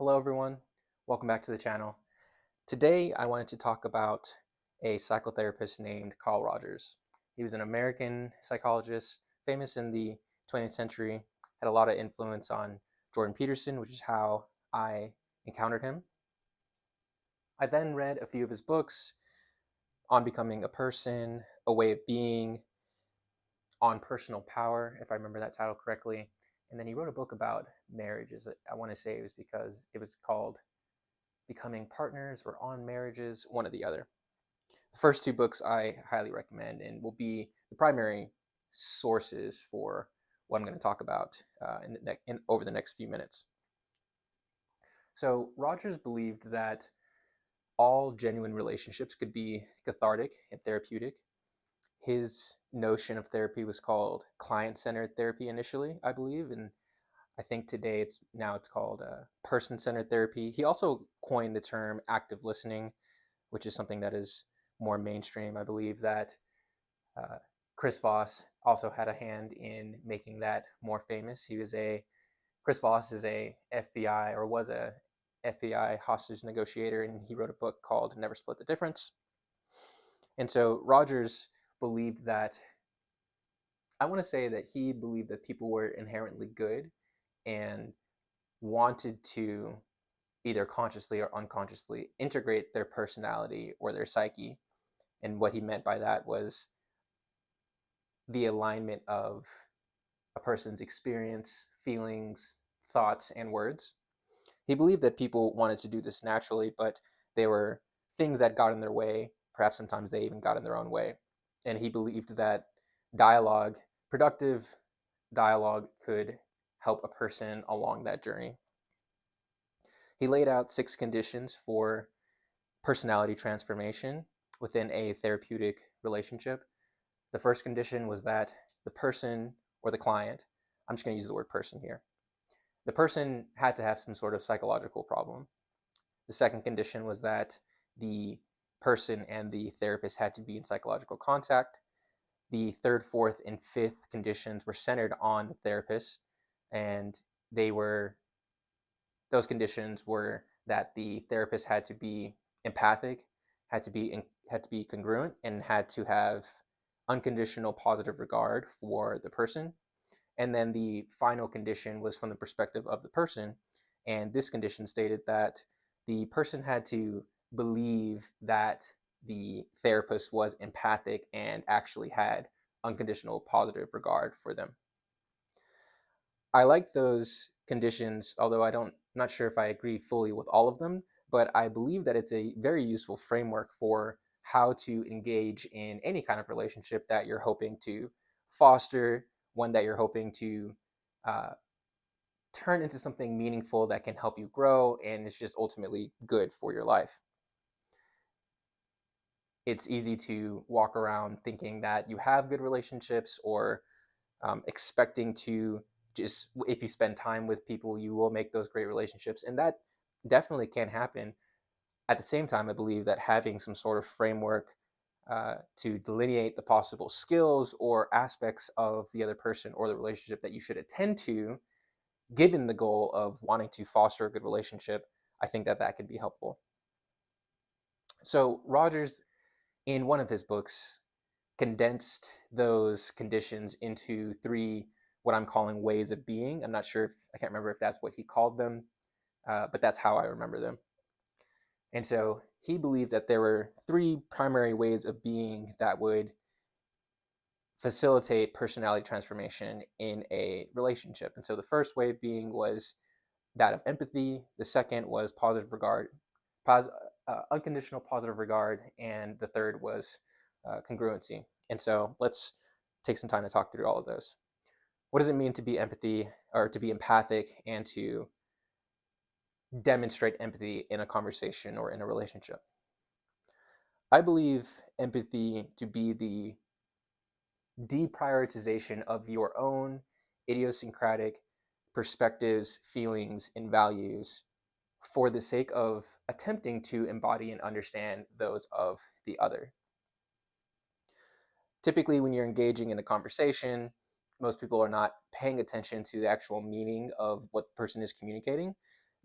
Hello everyone, welcome back to the channel. Today I wanted to talk about a psychotherapist named Carl Rogers. He was an American psychologist, famous in the 20th century, had a lot of influence on Jordan Peterson, which is how I encountered him. I then read a few of his books on becoming a person, a way of being, on personal power, if I remember that title correctly. And then he wrote a book about marriages. I want to say it was because it was called Becoming Partners or On Marriages, one or the other. The first two books I highly recommend and will be the primary sources for what I'm going to talk about over the next few minutes. So Rogers believed that all genuine relationships could be cathartic and therapeutic. His notion of therapy was called client-centered therapy initially, I believe, and I think today it's called person-centered therapy. He also coined the term active listening, which is something that is more mainstream. I believe that uh, Chris Voss also had a hand in making that more famous. Chris Voss is a FBI or was a FBI hostage negotiator, and he wrote a book called Never Split the Difference. And so Rogers believed that, I want to say that he believed that people were inherently good and wanted to either consciously or unconsciously integrate their personality or their psyche. And what he meant by that was the alignment of a person's experience, feelings, thoughts, and words. He believed that people wanted to do this naturally, but there were things that got in their way. Perhaps sometimes they even got in their own way. And he believed that dialogue, productive dialogue, could help a person along that journey. He laid out 6 conditions for personality transformation within a therapeutic relationship. The first condition was that the person or the client, I'm just going to use the word person here, the person had to have some sort of psychological problem. The second condition was that the person and the therapist had to be in psychological contact. The third, fourth, and fifth conditions were centered on the therapist, and they were those conditions were that the therapist had to be empathic, had to be congruent, and had to have unconditional positive regard for the person. And then the final condition was from the perspective of the person, and this condition stated that the person had to believe that the therapist was empathic and actually had unconditional positive regard for them. I like those conditions, although not sure if I agree fully with all of them, but I believe that it's a very useful framework for how to engage in any kind of relationship that you're hoping to foster, one that you're hoping to uh, turn into something meaningful that can help you grow and is just ultimately good for your life. It's easy to walk around thinking that you have good relationships or expecting to just, if you spend time with people, you will make those great relationships. And that definitely can happen. At the same time, I believe that having some sort of framework to delineate the possible skills or aspects of the other person or the relationship that you should attend to, given the goal of wanting to foster a good relationship, I think that that can be helpful. So Rogers, in one of his books, condensed those conditions into 3 what I'm calling ways of being. I'm not sure if I can't remember if that's what he called them, but that's how I remember them. And so he believed that there were 3 primary ways of being that would facilitate personality transformation in a relationship. And so the first way of being was that of empathy. The second was positive regard, unconditional positive regard, and the third was congruency. And so let's take some time to talk through all of those. What does it mean to be empathy or to be empathic and to demonstrate empathy in a conversation or in a relationship? I believe empathy to be the deprioritization of your own idiosyncratic perspectives, feelings, and values for the sake of attempting to embody and understand those of the other. Typically, when you're engaging in a conversation, most people are not paying attention to the actual meaning of what the person is communicating.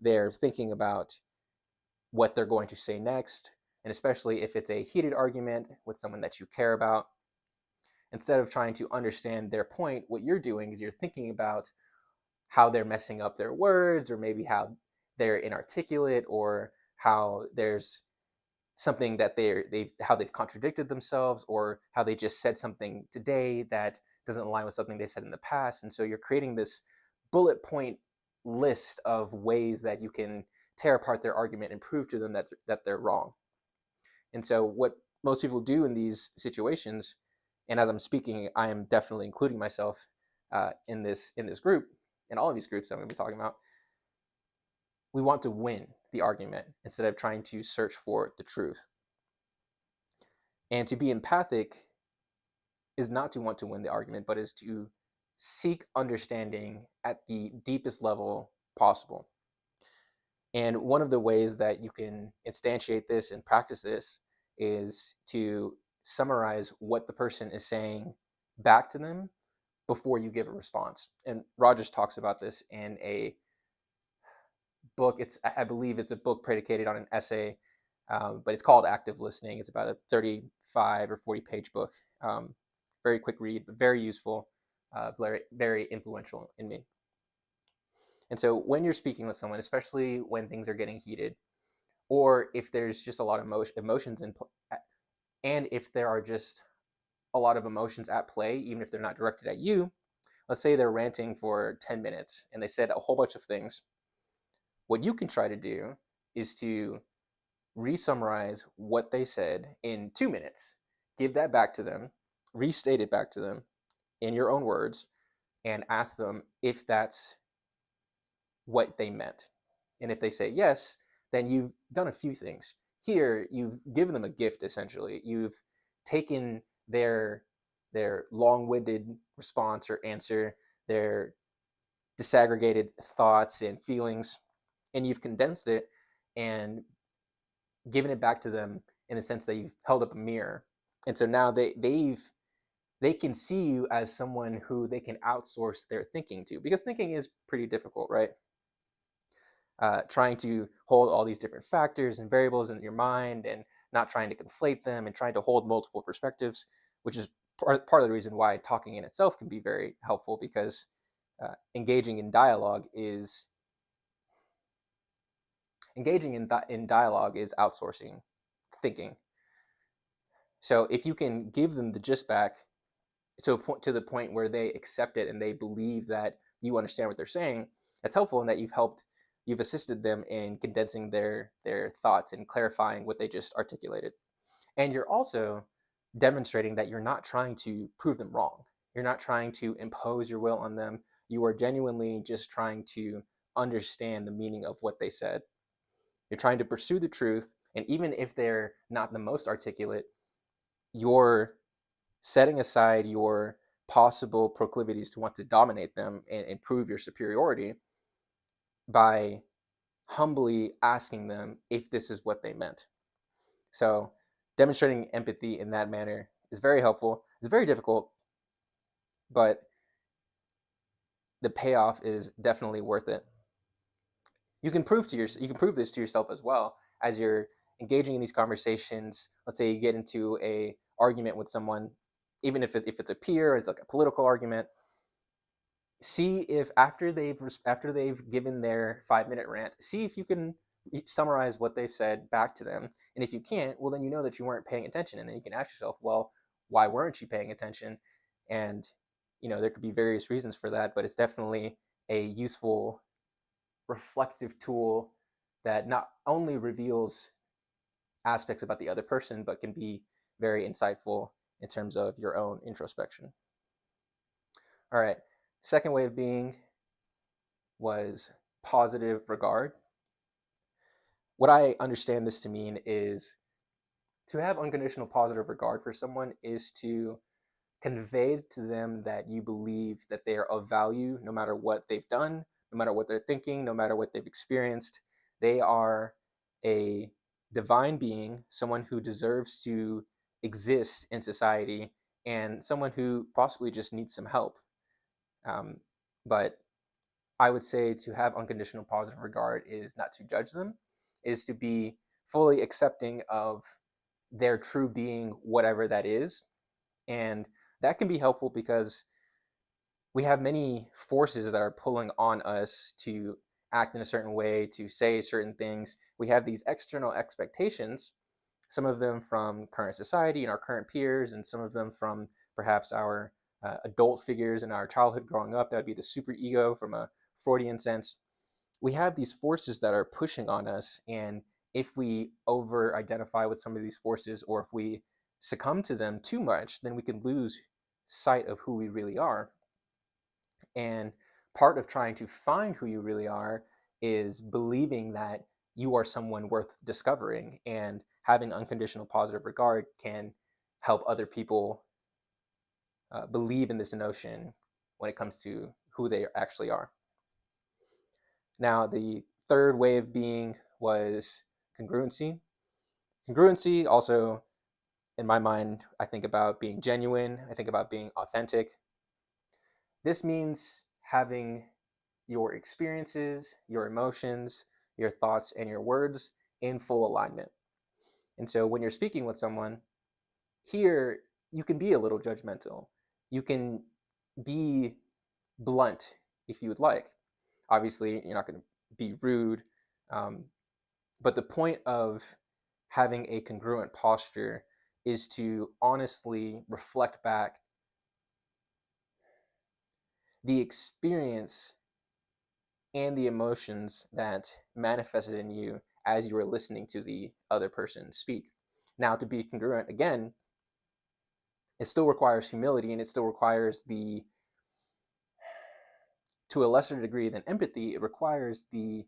they're thinking about what they're going to say next, and especially if it's a heated argument with someone that you care about. Instead of trying to understand their point, what you're doing is you're thinking about how they're messing up their words, or maybe how they're inarticulate, or how there's something that they've contradicted themselves, or how they just said something today that doesn't align with something they said in the past. And so you're creating this bullet point list of ways that you can tear apart their argument and prove to them that they're wrong. And so what most people do in these situations, and as I'm speaking, I am definitely including myself in this group, in all of these groups that I'm going to be talking about. We want to win the argument instead of trying to search for the truth. And to be empathic is not to want to win the argument, but is to seek understanding at the deepest level possible. And one of the ways that you can instantiate this and practice this is to summarize what the person is saying back to them before you give a response. And Rogers talks about this in a book. I believe it's a book predicated on an essay, but it's called Active Listening. It's about a 35 or 40-page book. Very quick read, but very useful, very, very influential in me. And so when you're speaking with someone, especially when things are getting heated, or if there's just a lot of emotions and if there are just a lot of emotions at play, even if they're not directed at you, let's say they're ranting for 10 minutes and they said a whole bunch of things. What you can try to do is to re-summarize what they said in 2 minutes, give that back to them, restate it back to them in your own words, and ask them if that's what they meant. And if they say yes, then you've done a few things. Here, you've given them a gift, essentially. You've taken their long-winded response or answer, their disaggregated thoughts and feelings, and you've condensed it and given it back to them in the sense that you've held up a mirror. And so now they can see you as someone who they can outsource their thinking to, because thinking is pretty difficult, right? Trying to hold all these different factors and variables in your mind and not trying to conflate them and trying to hold multiple perspectives, which is part of the reason why talking in itself can be very helpful, because engaging in dialogue is outsourcing thinking. So if you can give them the gist back to the point where they accept it and they believe that you understand what they're saying, that's helpful in that you've assisted them in condensing their thoughts and clarifying what they just articulated. And you're also demonstrating that you're not trying to prove them wrong. You're not trying to impose your will on them. You are genuinely just trying to understand the meaning of what they said. You're trying to pursue the truth, and even if they're not the most articulate, you're setting aside your possible proclivities to want to dominate them and prove your superiority by humbly asking them if this is what they meant. So demonstrating empathy in that manner is very helpful. It's very difficult, but the payoff is definitely worth it. You can prove this to yourself as well as you're engaging in these conversations. Let's say you get into a argument with someone, even if it's a peer, it's like a political argument. See if after they've given their 5-minute rant, see if you can summarize what they've said back to them. And if you can't, well, then you know that you weren't paying attention, and then you can ask yourself, well, why weren't you paying attention? And there could be various reasons for that, but it's definitely a useful reflective tool that not only reveals aspects about the other person, but can be very insightful in terms of your own introspection. All right. Second way of being was positive regard. What I understand this to mean is to have unconditional positive regard for someone is to convey to them that you believe that they are of value no matter what they've done, no matter what they're thinking, no matter what they've experienced. They are a divine being, someone who deserves to exist in society, and someone who possibly just needs some help. But I would say to have unconditional positive regard is not to judge them, is to be fully accepting of their true being, whatever that is. And that can be helpful because we have many forces that are pulling on us to act in a certain way, to say certain things. We have these external expectations, some of them from current society and our current peers, and some of them from perhaps our adult figures in our childhood growing up. That would be the super ego from a Freudian sense. We have these forces that are pushing on us, and if we over identify with some of these forces, or if we succumb to them too much, then we can lose sight of who we really are. And part of trying to find who you really are is believing that you are someone worth discovering, and having unconditional positive regard can help other people believe in this notion when it comes to who they actually are. Now, the third way of being was congruency. Congruency also, in my mind, I think about being genuine, I think about being authentic. This means having your experiences, your emotions, your thoughts, and your words in full alignment. And so when you're speaking with someone, here you can be a little judgmental. You can be blunt if you would like. Obviously, you're not going to be rude. Um, but the point of having a congruent posture is to honestly reflect back the experience and the emotions that manifested in you as you were listening to the other person speak. Now, to be congruent, again, it still requires humility, and it still requires to a lesser degree than empathy, it requires the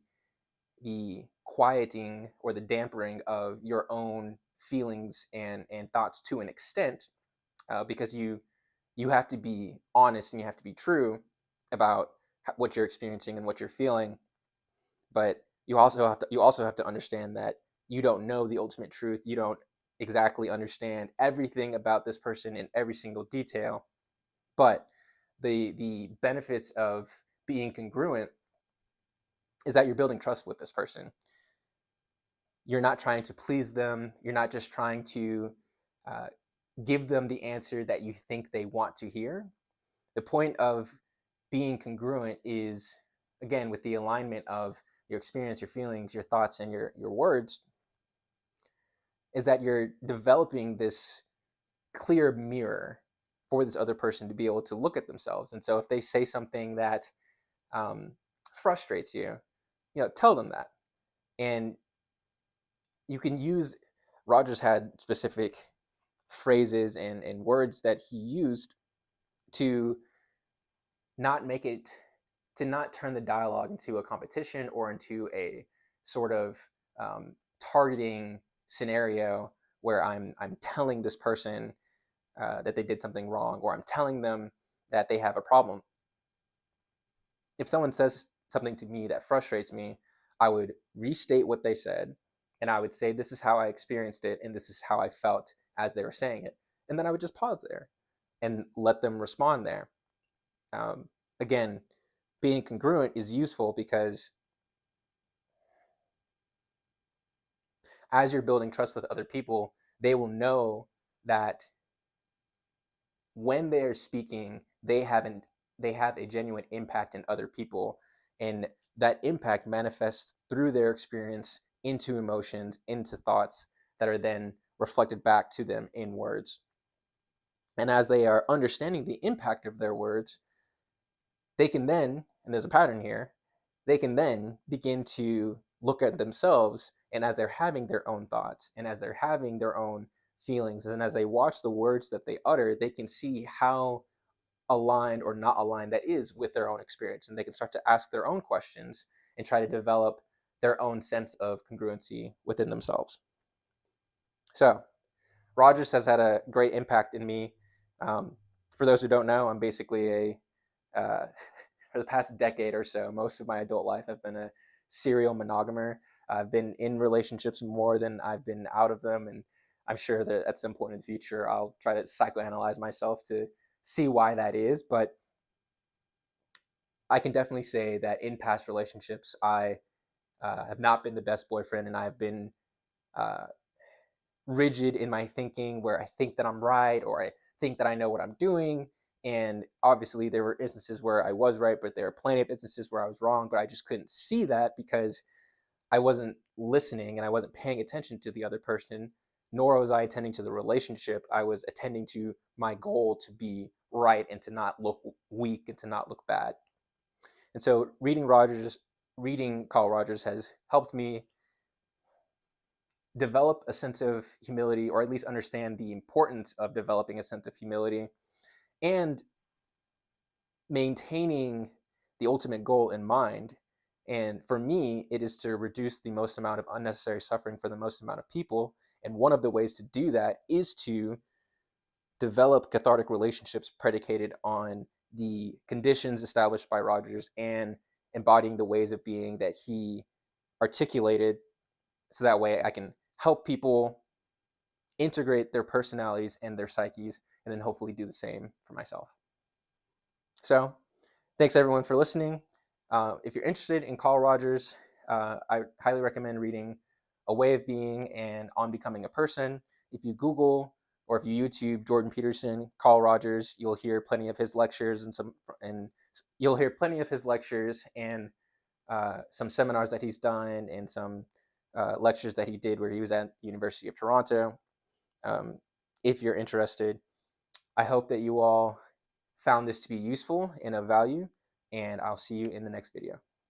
quieting or the dampering of your own feelings and thoughts to an extent, because you have to be honest and you have to be true about what you're experiencing and what you're feeling. But you also have to understand that you don't know the ultimate truth. You don't exactly understand everything about this person in every single detail. But the benefits of being congruent is that you're building trust with this person. You're not trying to please them. You're not just trying to uh, give them the answer that you think they want to hear. The point of being congruent is, again, with the alignment of your experience, your feelings, your thoughts, and your words, is that you're developing this clear mirror for this other person to be able to look at themselves. And so if they say something that um, frustrates you, tell them that. And you can use, Rogers had specific phrases and words that he used to not make it, to not turn the dialogue into a competition or into a sort of targeting scenario where I'm telling this person that they did something wrong, or I'm telling them that they have a problem. If someone says something to me that frustrates me, I would restate what they said, and I would say, this is how I experienced it, and this is how I felt as they were saying it. And then I would just pause there and let them respond there. Again, being congruent is useful because as you're building trust with other people, they will know that when they're speaking, they have a genuine impact in other people, and that impact manifests through their experience into emotions, into thoughts that are then reflected back to them in words. And as they are understanding the impact of their words, they can then, and there's a pattern here, they can then begin to look at themselves, and as they're having their own thoughts and as they're having their own feelings, and as they watch the words that they utter, they can see how aligned or not aligned that is with their own experience, and they can start to ask their own questions and try to develop their own sense of congruency within themselves. So Rogers has had a great impact in me. For those who don't know, I'm basically for the past decade or so, most of my adult life, I've been a serial monogamer. I've been in relationships more than I've been out of them, and I'm sure that at some point in the future, I'll try to psychoanalyze myself to see why that is. But I can definitely say that in past relationships, I have not been the best boyfriend, and I've been uh, rigid in my thinking where I think that I'm right or I think that I know what I'm doing. And obviously, there were instances where I was right, but there are plenty of instances where I was wrong, but I just couldn't see that because I wasn't listening and I wasn't paying attention to the other person, nor was I attending to the relationship. I was attending to my goal to be right and to not look weak and to not look bad. And so reading Carl Rogers has helped me develop a sense of humility, or at least understand the importance of developing a sense of humility and maintaining the ultimate goal in mind. And for me, it is to reduce the most amount of unnecessary suffering for the most amount of people. And one of the ways to do that is to develop cathartic relationships predicated on the conditions established by Rogers and embodying the ways of being that he articulated, so that way I can help people integrate their personalities and their psyches, and then hopefully do the same for myself. So thanks everyone for listening. If you're interested in Carl Rogers, I highly recommend reading A Way of Being and On Becoming a Person. If you Google or if you YouTube Jordan Peterson, Carl Rogers, you'll hear plenty of his lectures and you'll hear plenty of his lectures and some seminars that he's done and some lectures that he did where he was at the University of Toronto. Um, if you're interested, I hope that you all found this to be useful and of value, and I'll see you in the next video.